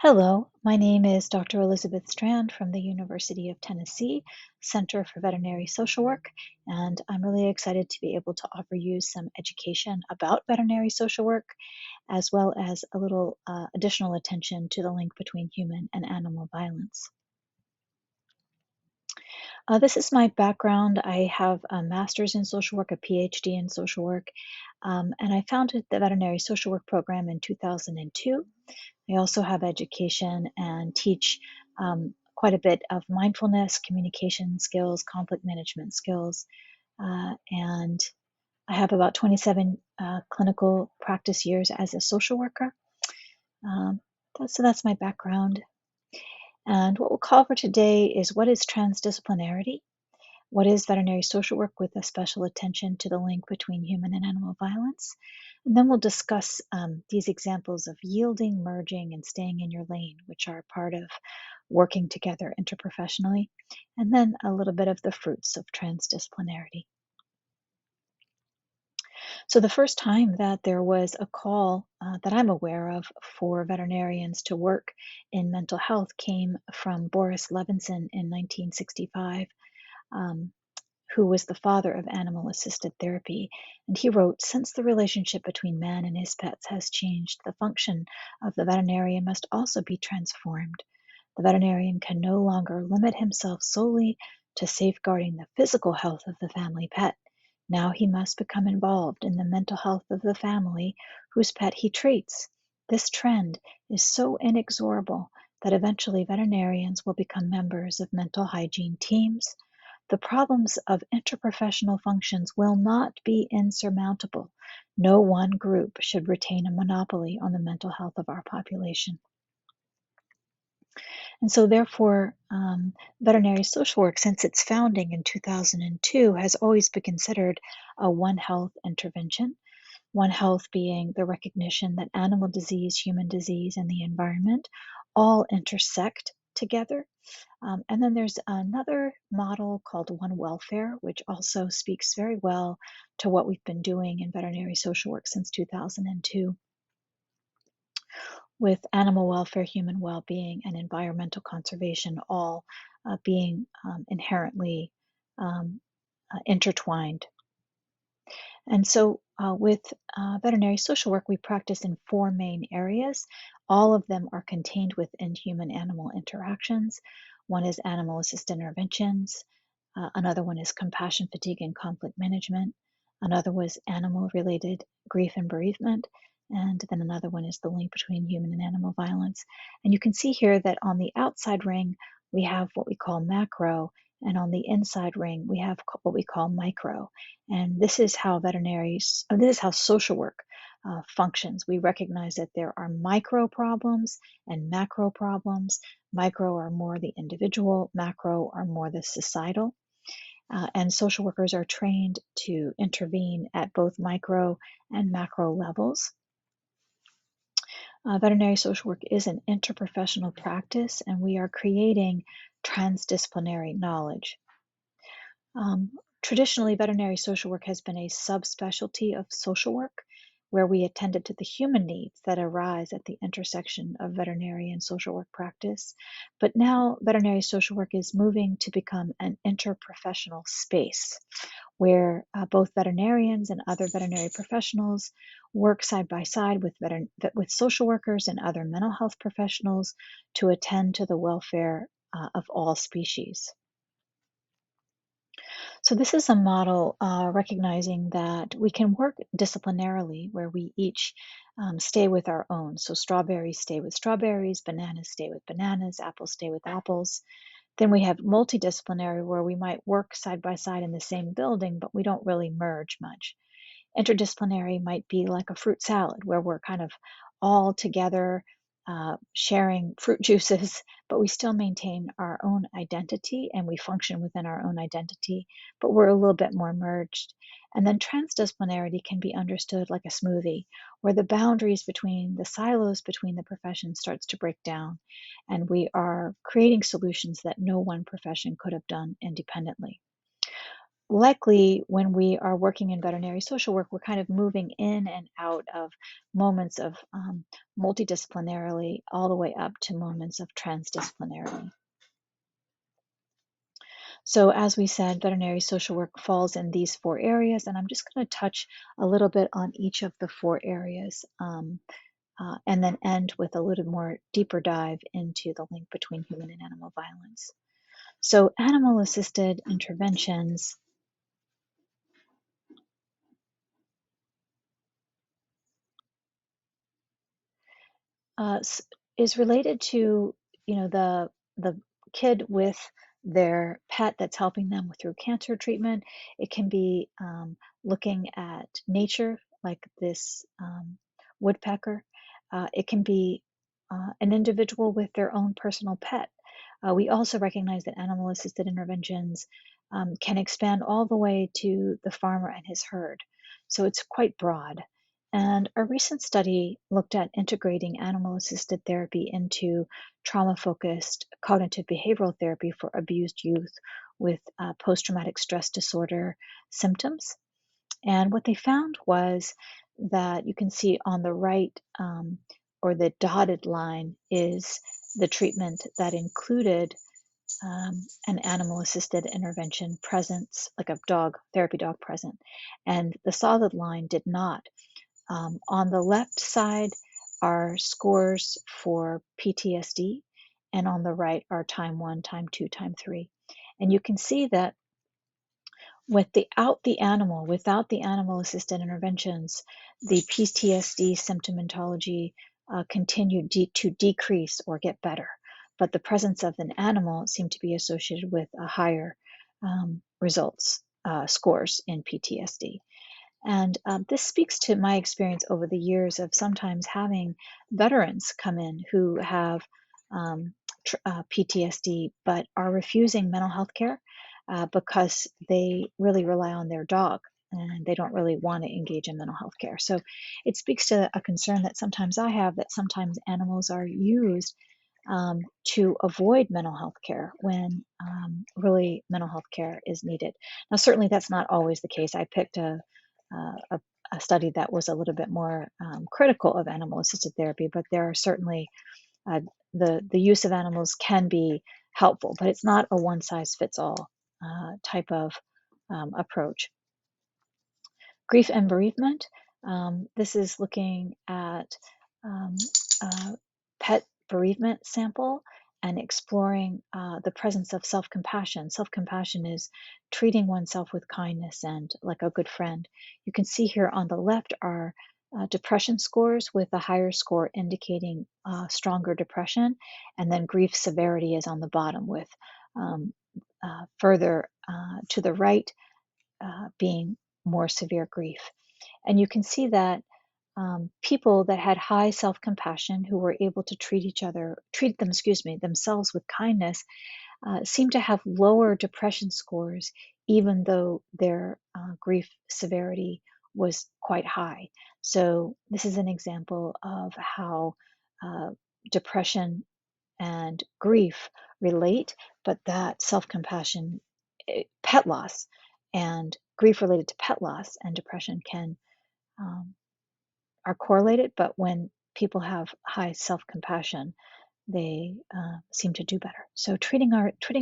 Hello, my name is Dr. Elizabeth Strand from the University of Tennessee Center for Veterinary Social Work, and I'm really excited to be able to offer you some education about veterinary social work, as well as a little additional attention to the link between human and animal violence. This is my background. I have a master's in social work, a PhD in social work, and I founded the Veterinary Social Work program in 2002. I also have education and teach quite a bit of mindfulness, communication skills, conflict management skills, and I have about 27 clinical practice years as a social worker. Um, so that's my background. And what we'll cover today is what is transdisciplinarity, what is veterinary social work with a special attention to the link between human and animal violence. And then we'll discuss these examples of yielding, merging, and staying in your lane, which are part of working together interprofessionally. And then a little bit of the fruits of transdisciplinarity. So, the first time that there was a call that I'm aware of for veterinarians to work in mental health came from Boris Levinson in 1965. Um, who was the father of animal assisted therapy. And he wrote, since the relationship between man and his pets has changed, the function of the veterinarian must also be transformed. The veterinarian can no longer limit himself solely to safeguarding the physical health of the family pet. Now he must become involved in the mental health of the family whose pet he treats. This trend is so inexorable that eventually veterinarians will become members of mental hygiene teams. The problems of interprofessional functions will not be insurmountable. No one group should retain a monopoly on the mental health of our population. And so, therefore, veterinary social work, since its founding in 2002, has always been considered a One Health intervention. One Health being the recognition that animal disease, human disease, and the environment all intersect together. And then there's another model called One Welfare, which also speaks very well to what we've been doing in veterinary social work since 2002 with animal welfare, human well-being, and environmental conservation all being inherently um, intertwined. And so with veterinary social work, we practice in four main areas. All of them are contained within human-animal interactions. One is animal-assisted interventions. Another one is compassion, fatigue, and conflict management. Another was animal-related grief and bereavement. And then another one is the link between human and animal violence. And you can see here that on the outside ring, we have what we call macro, and on the inside ring, we have what we call micro. And this is how this is how social work functions. We recognize that there are micro problems and macro problems. Micro are more the individual, macro are more the societal. And social workers are trained to intervene at both micro and macro levels. Veterinary social work is an interprofessional practice, and we are creating transdisciplinary knowledge. Traditionally, veterinary social work has been a subspecialty of social work, where we attended to the human needs that arise at the intersection of veterinary and social work practice. But now, veterinary social work is moving to become an interprofessional space where both veterinarians and other veterinary professionals work side by side with social workers and other mental health professionals to attend to the welfare of all species. So this is a model recognizing that we can work disciplinarily where we each stay with our own. So strawberries stay with strawberries, bananas stay with bananas, apples stay with apples. Then we have multidisciplinary where we might work side by side in the same building, but we don't really merge much. Interdisciplinary might be like a fruit salad where we're kind of all together sharing fruit juices, but we still maintain our own identity and we function within our own identity, but we're a little bit more merged. And then transdisciplinarity can be understood like a smoothie, where the boundaries between the silos between the professions starts to break down, and we are creating solutions that no one profession could have done independently. likely when we are working in veterinary social work, we're kind of moving in and out of moments of multidisciplinarily all the way up to moments of transdisciplinarily. So as we said, veterinary social work falls in these 4 areas, and I'm just going to touch a little bit on each of the 4 areas, and then end with a little more deeper dive into the link between human and animal violence. So animal-assisted interventions is related to, the kid with their pet that's helping them through cancer treatment. It can be looking at nature, like this woodpecker. It can be an individual with their own personal pet. We also recognize that animal-assisted interventions can expand all the way to the farmer and his herd. So it's quite broad. And a recent study looked at integrating animal-assisted therapy into trauma-focused cognitive behavioral therapy for abused youth with post-traumatic stress disorder symptoms. And what they found was that you can see on the right, or the dotted line, is the treatment that included an animal-assisted intervention presence, like a dog, therapy dog present. And the solid line did not. On the left side are scores for PTSD, and on the right are time 1, time 2, time 3. And you can see that without the animal-assisted interventions, the PTSD symptomatology continued to decrease or get better. But the presence of an animal seemed to be associated with a higher results, scores in PTSD. And this speaks to my experience over the years of sometimes having veterans come in who have PTSD but are refusing mental health care because they really rely on their dog and they don't really want to engage in mental health care. So it speaks to a concern that sometimes I have, that sometimes animals are used to avoid mental health care when really mental health care is needed. Now, certainly that's not always the case. I picked a study that was a little bit more critical of animal-assisted therapy, but there are certainly the use of animals can be helpful, but it's not a one-size-fits-all type of approach. Grief and bereavement. This is looking at pet bereavement sample and exploring the presence of self-compassion. Self-compassion is treating oneself with kindness and like a good friend. You can see here on the left are depression scores, with a higher score indicating stronger depression, and then grief severity is on the bottom, with further to the right being more severe grief. And you can see that people that had high self-compassion, who were able to themselves with kindness, seem to have lower depression scores, even though their grief severity was quite high. So this is an example of how depression and grief relate, but that self-compassion, pet loss, and grief related to pet loss and depression are correlated, but when people have high self-compassion, they seem to do better. So treating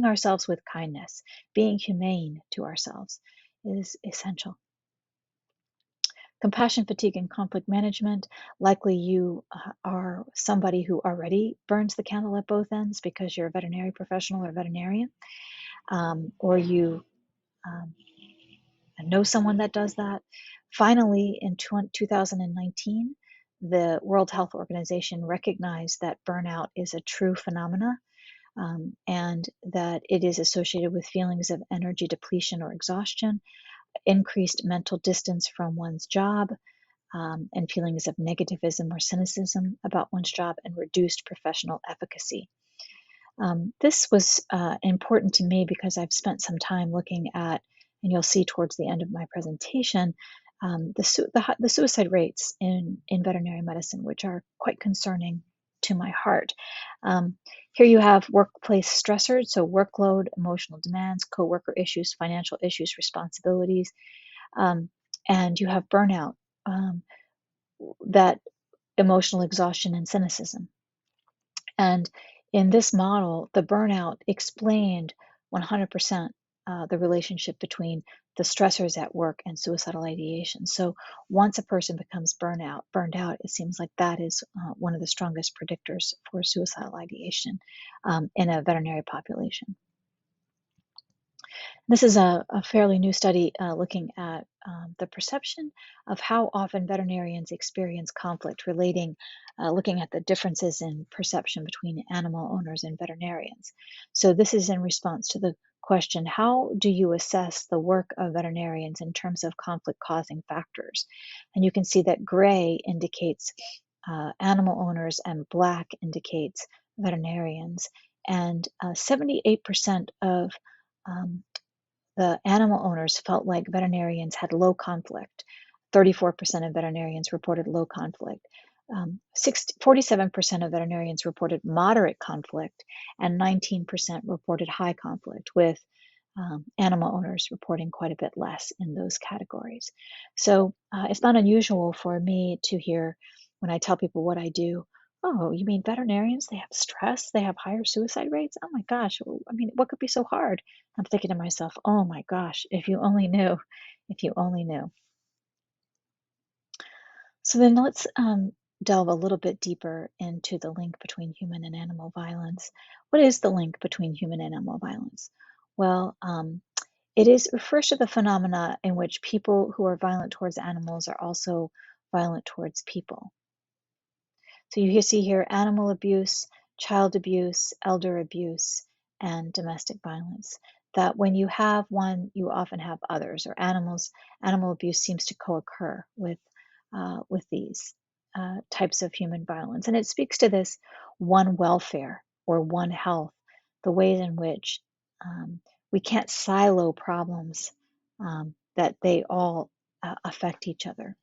ourselves with kindness, being humane to ourselves, is essential. Compassion, fatigue, and conflict management. Likely you are somebody who already burns the candle at both ends because you're a veterinary professional or veterinarian, or you know someone that does that. Finally, in 2019, the World Health Organization recognized that burnout is a true phenomena, and that it is associated with feelings of energy depletion or exhaustion, increased mental distance from one's job, and feelings of negativism or cynicism about one's job, and reduced professional efficacy. This was important to me because I've spent some time looking at, and you'll see towards the end of my presentation, the suicide rates in veterinary medicine, which are quite concerning to my heart. Um, Here you have workplace stressors, so workload, emotional demands, coworker issues, financial issues, responsibilities, um, and you have burnout, um, that emotional exhaustion and cynicism. And in this model, the burnout explained 100% the relationship between the stressors at work and suicidal ideation. So once a person becomes burned out, it seems like that is one of the strongest predictors for suicidal ideation in a veterinary population. This is a fairly new study looking at the perception of how often veterinarians experience conflict looking at the differences in perception between animal owners and veterinarians. So this is in response to the question, how do you assess the work of veterinarians in terms of conflict causing factors? And you can see that gray indicates animal owners and black indicates veterinarians. And 78% of um, the animal owners felt like veterinarians had low conflict. 34% of veterinarians reported low conflict. 47% of veterinarians reported moderate conflict, and 19% reported high conflict, with animal owners reporting quite a bit less in those categories. So it's not unusual for me to hear when I tell people what I do, oh, you mean veterinarians? They have stress? They have higher suicide rates? Oh my gosh. I mean, what could be so hard? I'm thinking to myself, oh my gosh, if you only knew, if you only knew. So then let's delve a little bit deeper into the link between human and animal violence. What is the link between human and animal violence? Well, refers to the phenomena in which people who are violent towards animals are also violent towards people. So you see here animal abuse, child abuse, elder abuse, and domestic violence. That when you have one, you often have others, or animal abuse seems to co-occur with these types of human violence. And it speaks to this one welfare or one health, the ways in which we can't silo problems, that they all affect each other.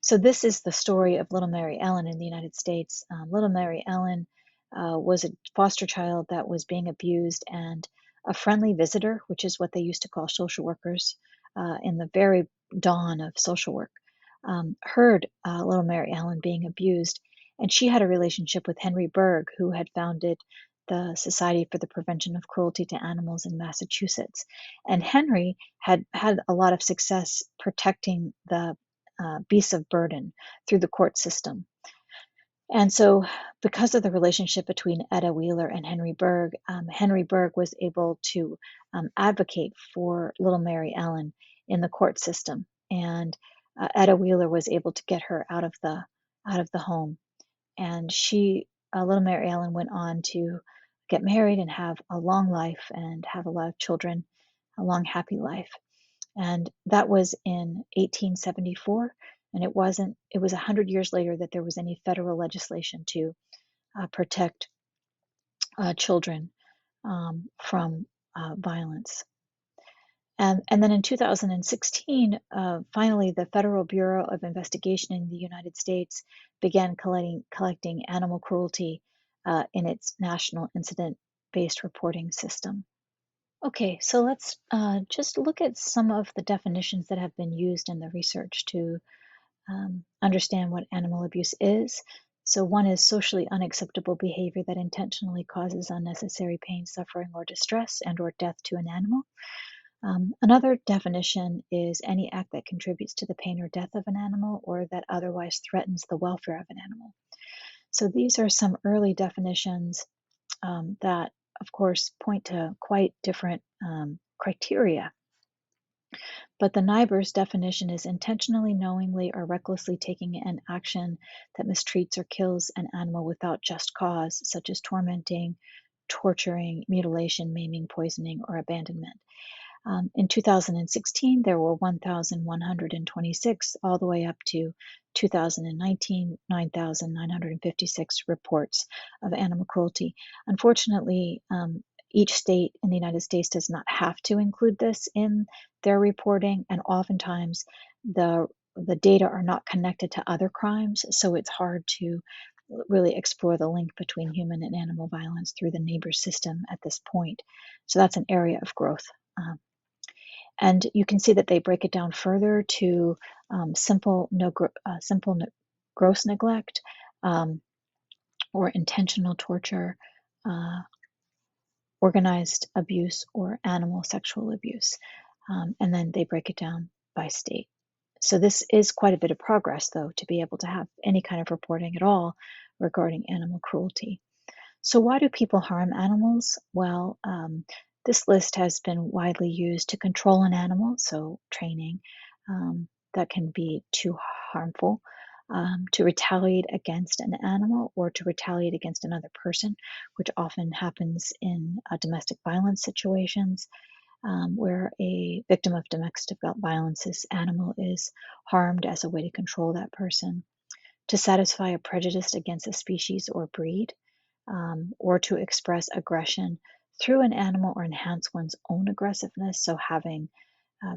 So this is the story of little Mary Ellen in the United States. Little Mary Ellen was a foster child that was being abused, and a friendly visitor, which is what they used to call social workers in the very dawn of social work, heard little Mary Ellen being abused, and she had a relationship with Henry Bergh, who had founded the Society for the Prevention of Cruelty to Animals in Massachusetts. And Henry had had a lot of success protecting the beasts of burden through the court system. And so, because of the relationship between Etta Wheeler and Henry Bergh was able to advocate for little Mary Ellen in the court system, and Etta Wheeler was able to get her out of the home. And little Mary Ellen, went on to get married and have a long life and have a lot of children, a long, happy life. And that was in 1874. And it was 100 years later that there was any federal legislation to protect children from violence. And then in 2016, finally, the Federal Bureau of Investigation in the United States began collecting animal cruelty in its national incident-based reporting system. Okay, so let's just look at some of the definitions that have been used in the research to understand what animal abuse is. So one is socially unacceptable behavior that intentionally causes unnecessary pain, suffering, or distress and/or death to an animal. Another definition is any act that contributes to the pain or death of an animal or that otherwise threatens the welfare of an animal. So these are some early definitions that, of course, point to quite different criteria. But the NIBR's definition is intentionally, knowingly, or recklessly taking an action that mistreats or kills an animal without just cause, such as tormenting, torturing, mutilation, maiming, poisoning, or abandonment. In 2016, there were 1,126, all the way up to 2019, 9,956 reports of animal cruelty. Unfortunately, each state in the United States does not have to include this in their reporting, and oftentimes the data are not connected to other crimes, so it's hard to really explore the link between human and animal violence through the neighbor system at this point. So that's an area of growth. And you can see that they break it down further to gross neglect, or intentional torture, uh, organized abuse, or animal sexual abuse. And then they break it down by state. So this is quite a bit of progress, though, to be able to have any kind of reporting at all regarding animal cruelty. So why do people harm animals? Well, this list has been widely used to control an animal, so training, that can be too harmful, to retaliate against an animal or to retaliate against another person, which often happens in domestic violence situations, where a victim of domestic violence's animal is harmed as a way to control that person, to satisfy a prejudice against a species or breed, or to express aggression through an animal or enhance one's own aggressiveness. So, having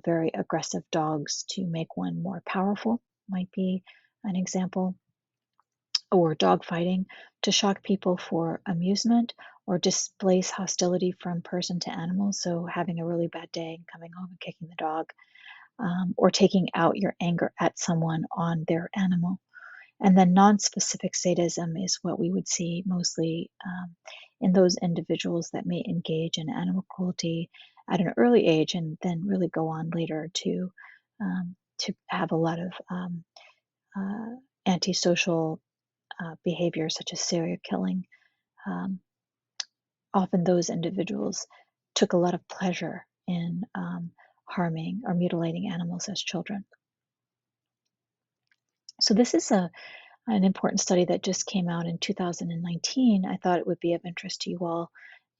very aggressive dogs to make one more powerful might be an example, or dog fighting to shock people for amusement or displace hostility from person to animal. So, having a really bad day and coming home and kicking the dog, or taking out your anger at someone on their animal. And then non-specific sadism is what we would see mostly in those individuals that may engage in animal cruelty at an early age and then really go on later to have a lot of antisocial behavior, such as serial killing. Um, Often those individuals took a lot of pleasure in harming or mutilating animals as children. So this is an important study that just came out in 2019. I thought it would be of interest to you all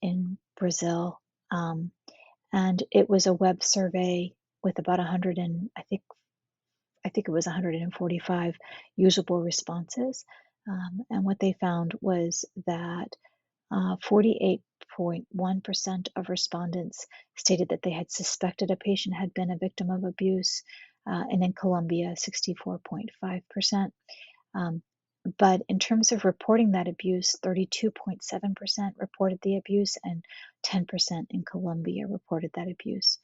in Brazil. And it was a web survey with about 100 and I think it was 145 usable responses. And what they found was that 48.1% of respondents stated that they had suspected a patient had been a victim of abuse, and in Colombia, 64.5%. But in terms of reporting that abuse, 32.7% reported the abuse, and 10% in Colombia reported that abuse.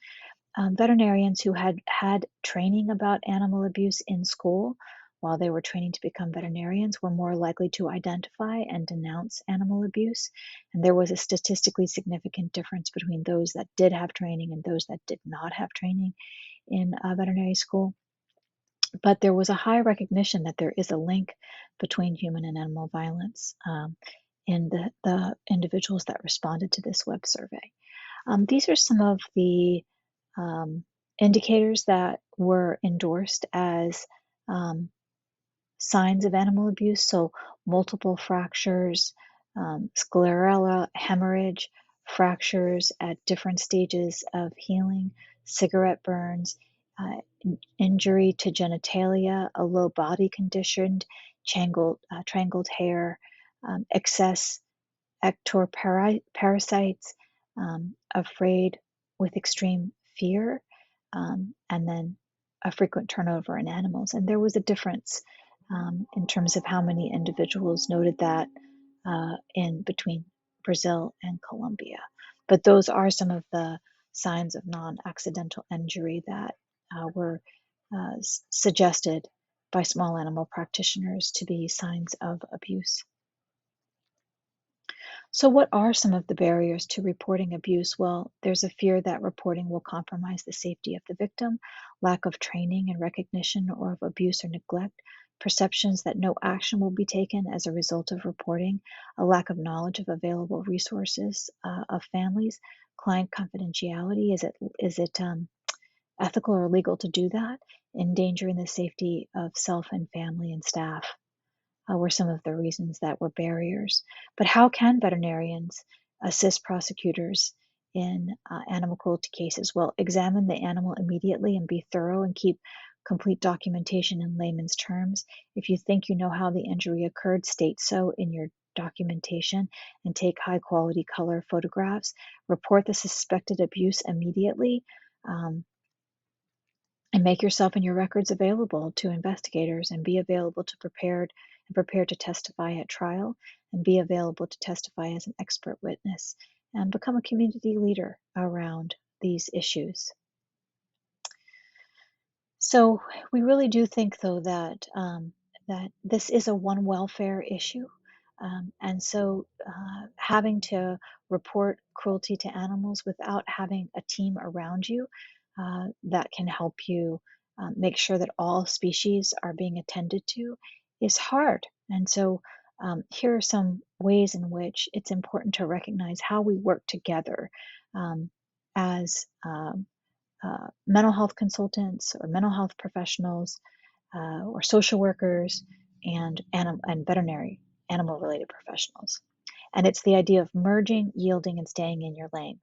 Veterinarians who had had training about animal abuse in school while they were training to become veterinarians were more likely to identify and denounce animal abuse. And there was a statistically significant difference between those that did have training and those that did not have training in veterinary school. But there was a high recognition that there is a link between human and animal violence in the individuals that responded to this web survey. These are some of the indicators that were endorsed as signs of animal abuse. So multiple fractures, sclerola, hemorrhage, fractures at different stages of healing, cigarette burns, injury to genitalia, a low body condition, strangled hair, excess ectoparasites, afraid with extreme fear, and then a frequent turnover in animals. And there was a difference in terms of how many individuals noted that in between Brazil and Colombia. But those are some of the signs of non-accidental injury that were suggested by small animal practitioners to be signs of abuse. So, what are some of the barriers to reporting abuse? Well, there's a fear that reporting will compromise the safety of the victim, lack of training and recognition or of abuse or neglect, perceptions that no action will be taken as a result of reporting, a lack of knowledge of available resources of families, client confidentiality. Is it ethical or legal to do that? Endangering the safety of self and family and staff were some of the reasons that were barriers. But how can veterinarians assist prosecutors in animal cruelty cases? Well, examine the animal immediately and be thorough and keep complete documentation in layman's terms. If you think you know how the injury occurred, state so in your documentation and take high quality color photographs. Report the suspected abuse immediately. And make yourself and your records available to investigators and be available to and prepared to testify at trial and be available to testify as an expert witness and become a community leader around these issues. So we really do think, though, that this is a one welfare issue, and so having to report cruelty to animals without having a team around you that can help you make sure that all species are being attended to is hard. And so here are some ways in which it's important to recognize how we work together um, as mental health consultants or mental health professionals or social workers and veterinary animal related professionals. And it's the idea of merging, yielding, and staying in your lane.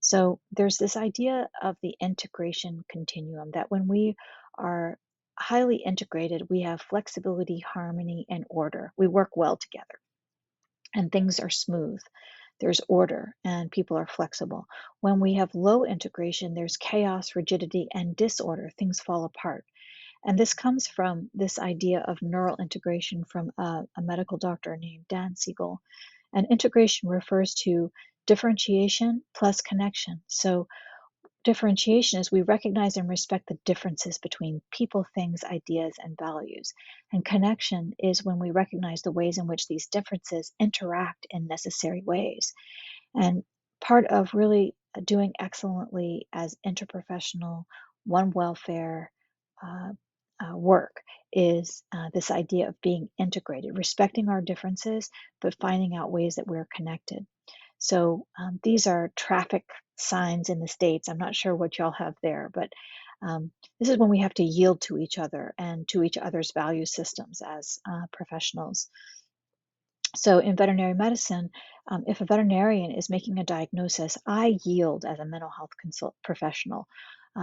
So there's this idea of the integration continuum that when we are highly integrated, we have flexibility, harmony, and order. We work well together and things are smooth. There's order and people are flexible. When we have low integration, there's chaos, rigidity, and disorder. Things fall apart. And this comes from this idea of neural integration from a medical doctor named Dan Siegel. And integration refers to differentiation plus connection. So differentiation is we recognize and respect the differences between people, things, ideas, and values. And connection is when we recognize the ways in which these differences interact in necessary ways. And part of really doing excellently as interprofessional, one welfare work is this idea of being integrated, respecting our differences, but finding out ways that we're connected. So these are traffic signs in the States. I'm not sure what y'all have there, but this is when we have to yield to each other and to each other's value systems as professionals. So in veterinary medicine, if a veterinarian is making a diagnosis, I yield as a mental health professional,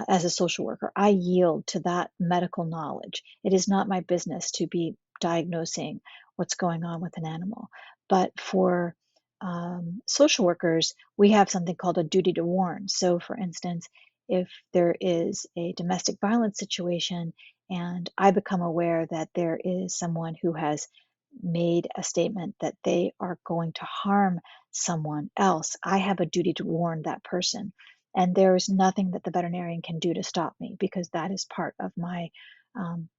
as a social worker. I yield to that medical knowledge. It is not my business to be diagnosing what's going on with an animal. But for social workers, we have something called a duty to warn. So, for instance, if there is a domestic violence situation and I become aware that there is someone who has made a statement that they are going to harm someone else, I have a duty to warn that person. And there is nothing that the veterinarian can do to stop me because that is part of my um,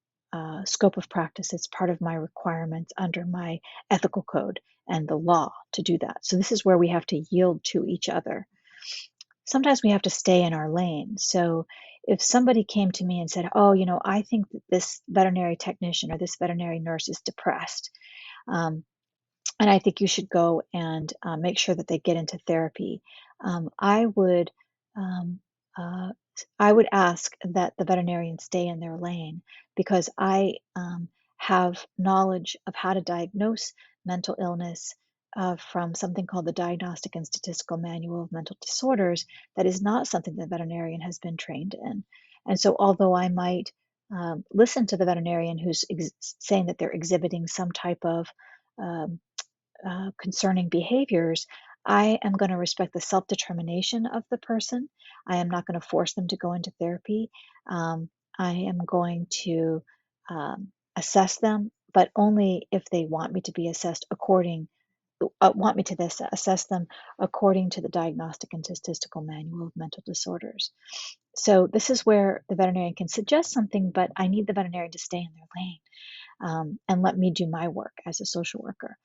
scope of practice. It's part of my requirements under my ethical code and the law to do that. So this is where we have to yield to each other. Sometimes we have to stay in our lane. So if somebody came to me and said, oh, I think that this veterinary technician or this veterinary nurse is depressed, um, and I think you should go and make sure that they get into therapy. I would um, uh, I would ask that the veterinarian stay in their lane because I have knowledge of how to diagnose mental illness from something called the Diagnostic and Statistical Manual of Mental Disorders. That is not something the veterinarian has been trained in. And so, although I might listen to the veterinarian who's saying that they're exhibiting some type of um, concerning behaviors, I am going to respect the self determination of the person. I am not going to force them to go into therapy. I am going to assess them, but only if they want me to be assessed assess them according to the Diagnostic and Statistical Manual of Mental Disorders. So this is where the veterinarian can suggest something, but I need the veterinarian to stay in their lane and let me do my work as a social worker.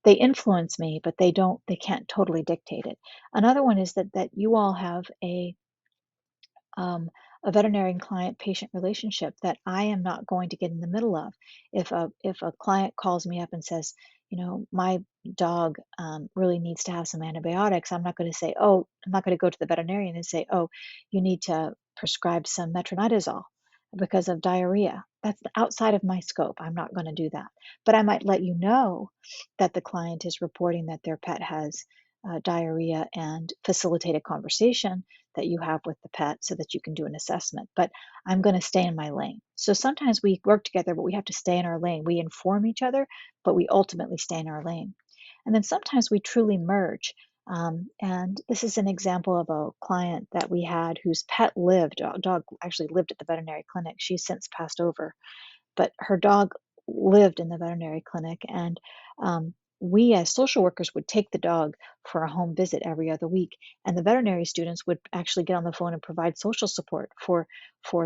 They influence me, but they can't totally dictate it. Another one is that you all have a veterinarian client patient relationship that I am not going to get in the middle of. If a client calls me up and says, my dog really needs to have some antibiotics, I'm not going to say, oh, I'm not going to go to the veterinarian and say, oh, you need to prescribe some metronidazole because of diarrhea. That's outside of my scope. I'm not going to do that. But I might let you know that the client is reporting that their pet has diarrhea and facilitate a conversation that you have with the pet so that you can do an assessment. But I'm going to stay in my lane. So sometimes we work together, but we have to stay in our lane. We inform each other, but we ultimately stay in our lane. And then sometimes we truly merge. And this is an example of a client that we had whose pet dog actually lived at the veterinary clinic. She's since passed over, but her dog lived in the veterinary clinic, and we as social workers would take the dog for a home visit every other week, and the veterinary students would actually get on the phone and provide social support for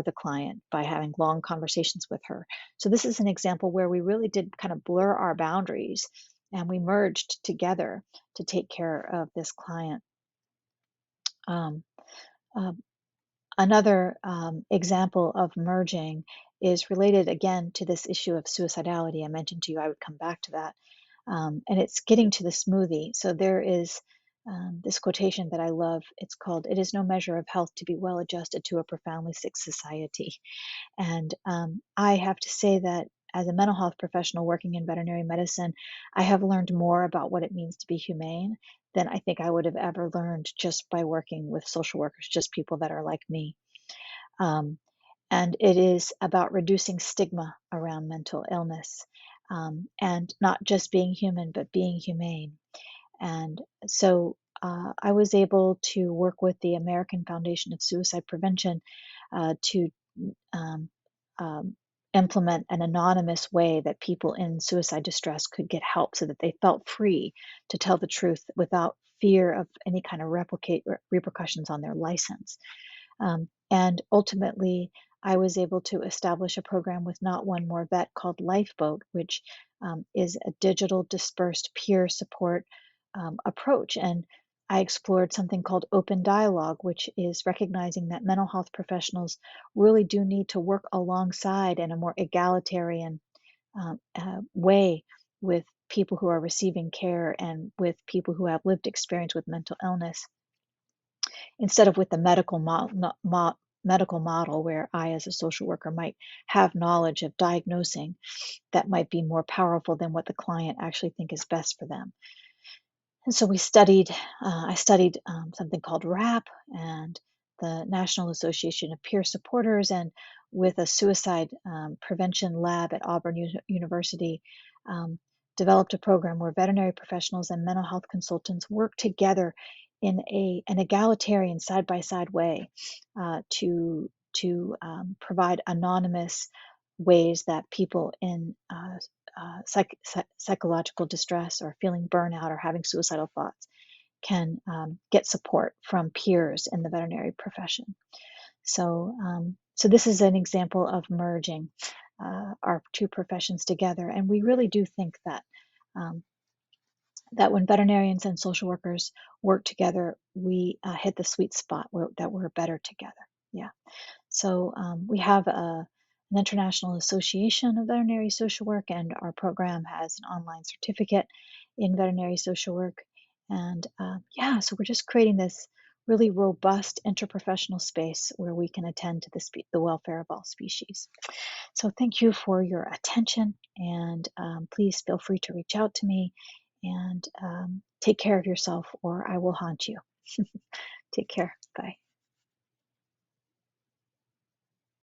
the client by having long conversations with her. So this is an example where we really did kind of blur our boundaries, and we merged together to take care of this client. Um, uh, Another example of merging is related again to this issue of suicidality. I mentioned to you I would come back to that. And it's getting to the smoothie. So there is this quotation that I love. It's called, "It is no measure of health to be well adjusted to a profoundly sick society." And I have to say that as a mental health professional working in veterinary medicine, I have learned more about what it means to be humane than I think I would have ever learned just by working with social workers, just people that are like me. Um, and it is about reducing stigma around mental illness, and not just being human, but being humane. And so I was able to work with the American Foundation of Suicide Prevention to um, um, implement an anonymous way that people in suicide distress could get help so that they felt free to tell the truth without fear of any kind of repercussions on their license. And ultimately, I was able to establish a program with Not One More Vet called Lifeboat, which is a digital dispersed peer support approach. And I explored something called open dialogue, which is recognizing that mental health professionals really do need to work alongside in a more egalitarian way with people who are receiving care and with people who have lived experience with mental illness, instead of with the medical model where I, as a social worker, might have knowledge of diagnosing that might be more powerful than what the client actually think is best for them. And so I studied something called RAP and the National Association of Peer Supporters, and with a suicide prevention lab at Auburn University, um, developed a program where veterinary professionals and mental health consultants work together in an egalitarian side-by-side way to provide anonymous ways that people in psychological distress or feeling burnout or having suicidal thoughts can get support from peers in the veterinary profession. So this is an example of merging our two professions together, and we really do think that um, that when veterinarians and social workers work together, we hit the sweet spot that we're better together. Yeah. So we have an international association of veterinary social work, and our program has an online certificate in veterinary social work. And yeah, so we're just creating this really robust interprofessional space where we can attend to the welfare of all species. So thank you for your attention, and please feel free to reach out to me, and take care of yourself or I will haunt you. Take care. Bye.